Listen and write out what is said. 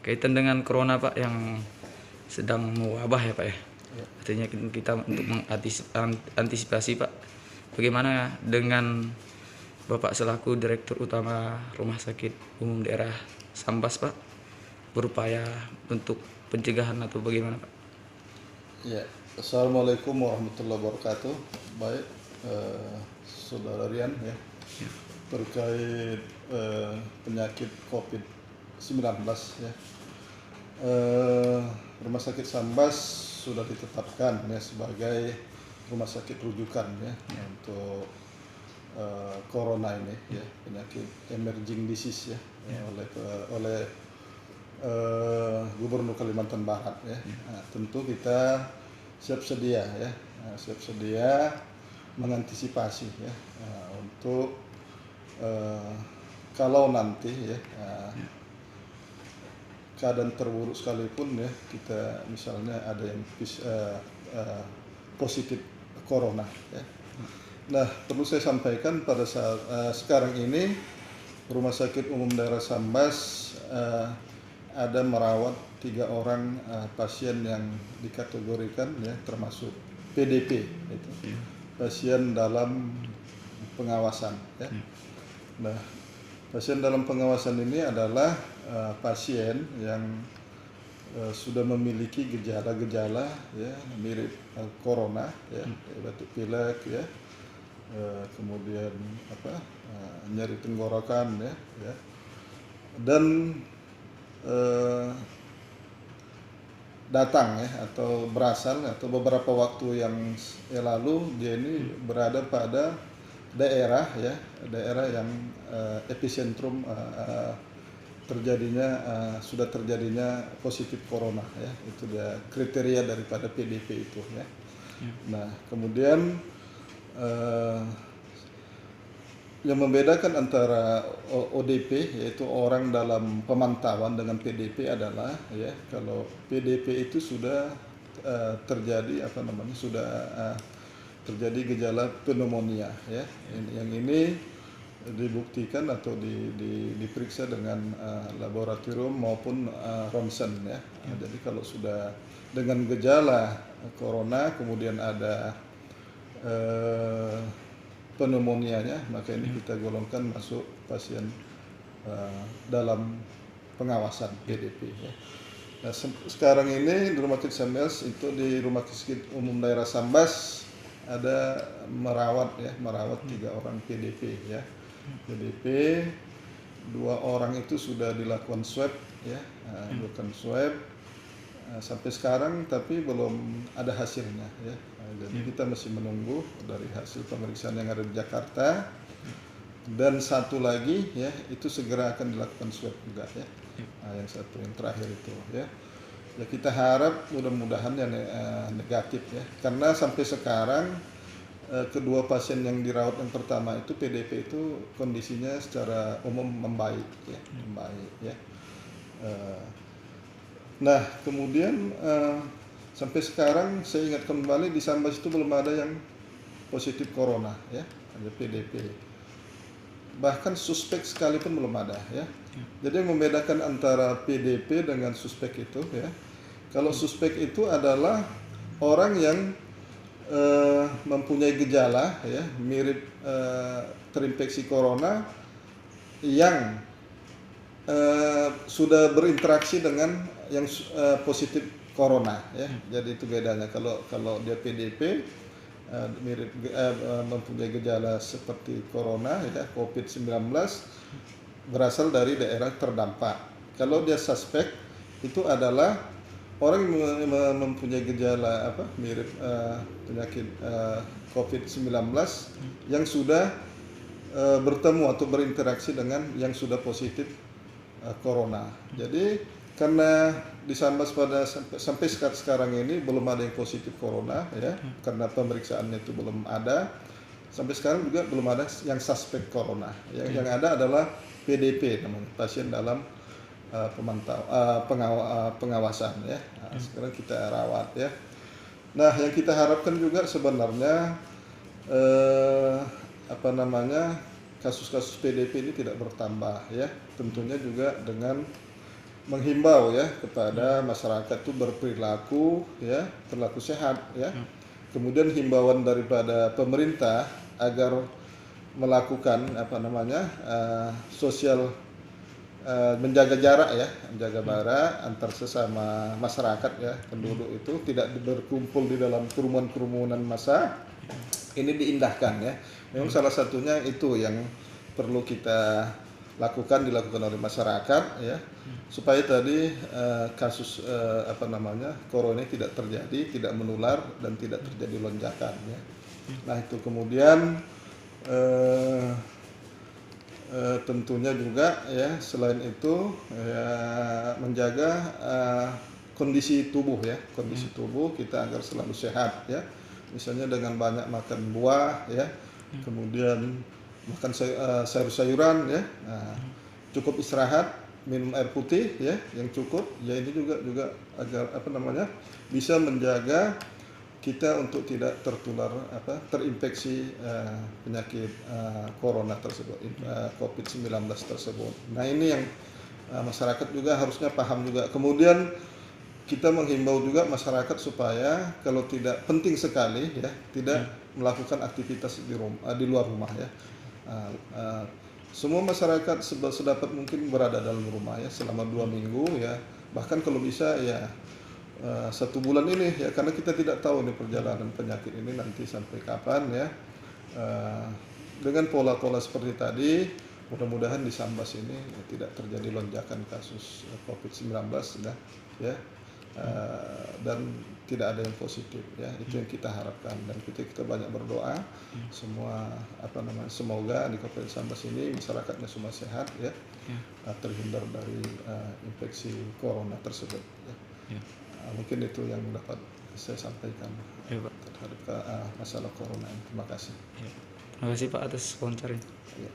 kaitan dengan corona Pak yang sedang mewabah ya Pak ya. Ya. Artinya kita untuk mengantisipasi Pak, bagaimana dengan Bapak selaku Direktur Utama Rumah Sakit Umum Daerah Sambas Pak, berupaya untuk pencegahan atau bagaimana Pak? Ya, Assalamualaikum warahmatullahi wabarakatuh. Baik, Saudara Rian ya, terkait penyakit COVID-19 ya. Rumah Sakit Sambas sudah ditetapkan ya sebagai rumah sakit rujukan ya untuk corona ini ya, penyakit emerging disease ya, oleh Gubernur Kalimantan Barat ya. Nah, tentu kita siap sedia ya, siap sedia mengantisipasi ya, untuk kalau nanti ya keadaan terburuk sekalipun ya, kita misalnya ada yang positif corona ya. Nah, perlu saya sampaikan pada saat sekarang ini Rumah Sakit Umum Daerah Sambas ada merawat 3 orang pasien yang dikategorikan ya termasuk PDP, itu pasien dalam pengawasan ya. Nah, pasien dalam pengawasan ini adalah pasien yang sudah memiliki gejala-gejala ya mirip corona ya, batuk pilek ya, kemudian nyeri tenggorokan ya, dan datang ya atau berasal atau beberapa waktu yang lalu dia ini berada pada daerah yang epicentrum sudah terjadinya positif corona ya, itu dia kriteria daripada PDP itu ya. Nah, kemudian yang membedakan antara ODP yaitu orang dalam pemantauan dengan PDP adalah ya, kalau PDP itu sudah terjadi terjadi gejala pneumonia ya. Yang ini dibuktikan atau diperiksa dengan laboratorium maupun ronsen ya. Jadi kalau sudah dengan gejala corona kemudian ada pneumonia-nya, maka ini kita golongkan masuk pasien dalam pengawasan PDP ya. Nah, sekarang ini di Rumah Sakit Sambas itu di Rumah Sakit Umum Daerah Sambas ada merawat 3 orang PDP ya. PDP 2 orang itu sudah dilakukan swab ya, bukan swab sampai sekarang tapi belum ada hasilnya ya. Jadi kita masih menunggu dari hasil pemeriksaan yang ada di Jakarta, dan satu lagi ya itu segera akan dilakukan swab juga ya. Yang satu yang terakhir itu ya. Ya kita harap mudah-mudahan yang negatif ya, karena sampai sekarang kedua pasien yang dirawat yang pertama itu PDP itu kondisinya secara umum membaik ya. Nah, kemudian sampai sekarang saya ingat kembali di Sambas itu belum ada yang positif corona ya, ada PDP. Bahkan suspek sekalipun belum ada ya. Jadi yang membedakan antara PDP dengan suspek itu ya, kalau suspek itu adalah orang yang mempunyai gejala ya mirip terinfeksi corona yang sudah berinteraksi dengan yang positif corona ya. Jadi itu bedanya. Kalau dia PDP mempunyai gejala seperti corona ya, COVID-19 berasal dari daerah terdampak. Kalau dia suspek itu adalah orang yang mempunyai gejala mirip penyakit COVID-19 yang sudah bertemu atau berinteraksi dengan yang sudah positif corona. Jadi karena di Sambas sampai sekarang ini belum ada yang positif corona ya, karena pemeriksaannya itu belum ada. Sampai sekarang juga belum ada yang suspek corona. Yang ada adalah PDP namanya, pasien dalam pengawasan ya. Nah, sekarang kita rawat ya. Nah, yang kita harapkan juga sebenarnya kasus-kasus PDP ini tidak bertambah ya. Tentunya juga dengan menghimbau ya kepada masyarakat itu berperilaku ya perilaku sehat ya. Kemudian himbauan daripada pemerintah agar melakukan sosial, menjaga jarak ya, menjaga jarak antar sesama masyarakat ya, penduduk itu tidak berkumpul di dalam kerumunan massa. Ini diindahkan ya. Memang salah satunya itu yang perlu kita dilakukan oleh masyarakat ya, supaya tadi kasus corona ini tidak terjadi, tidak menular dan tidak terjadi lonjakan ya. Nah itu kemudian tentunya juga ya selain itu ya menjaga kondisi tubuh ya, kondisi tubuh kita agar selalu sehat ya, misalnya dengan banyak makan buah ya, kemudian makan sayur-sayuran ya, cukup istirahat, minum air putih ya yang cukup ya, ini juga agar bisa menjaga kita untuk tidak tertular terinfeksi penyakit corona tersebut, COVID-19 tersebut. Nah ini yang masyarakat juga harusnya paham juga. Kemudian kita menghimbau juga masyarakat supaya kalau tidak penting sekali ya tidak melakukan aktivitas di luar rumah ya. Semua masyarakat sedapat mungkin berada dalam rumah ya selama 2 minggu ya, bahkan kalau bisa ya 1 bulan ini ya, karena kita tidak tahu nih perjalanan penyakit ini nanti sampai kapan ya. Dengan pola-pola seperti tadi mudah-mudahan di Sambas ini tidak terjadi lonjakan kasus COVID-19 ya. Dan tidak ada yang positif ya, itu yang kita harapkan, dan kita banyak berdoa semua semoga di Kabupaten Sambas ini masyarakatnya semua sehat ya, terhindar dari infeksi corona tersebut ya. Mungkin itu yang dapat saya sampaikan terhadap masalah corona ini. Terima kasih. Terima kasih Pak atas wawancaranya. Ya.